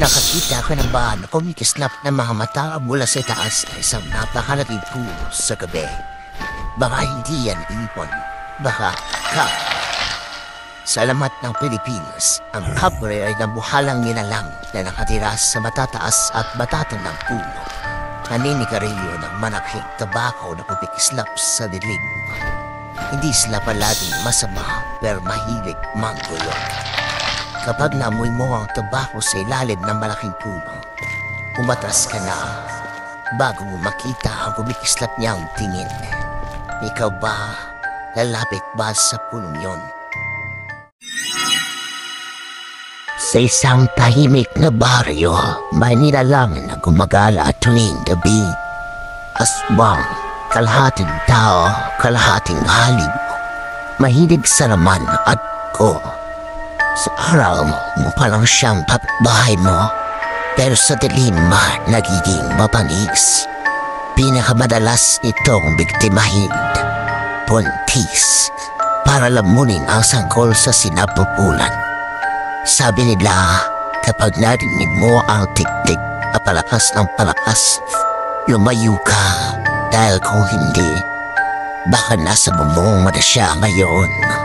Nakakita ka na ba na kumikislap ng mga mata mula sa itaas na isang napakalaking puno sa gabi? Baka hindi yan ipon, baka kap. Sa alamat ng Pilipinas, ang kapre ay nabuhalang nilalang na nakatira sa matataas at matatandang puno. Naninigarilyo ng malaking tabako na pumikislap sa dilim. Hindi sila palaging masama pero mahilig manggulo. Kapag naamoy mo ang tabako sa ilalim ng malaking puno, umatras ka na bago mo makita ang kumikislap niyang tingin. Ikaw ba, lalapit ba sa punong yon? Sa isang tahimik na baryo, may nilalang na gumagala tuwing gabi. Aswang, kalahating tao, kalahating halib. Mahilig sa laman at ko. Sa araw mo pa lang siyang kapitbahay mo, pero sa dilim nagiging mapanis. Pinakamadalas itong biktimahin, puntis, para lamunin ang sanggol sa sinapupulan. Sabi nila, kapag narinig mo ang tik-tik na palakas ng palakas, lumayo ka dahil kung hindi, baka nasa bumong na siya ngayon.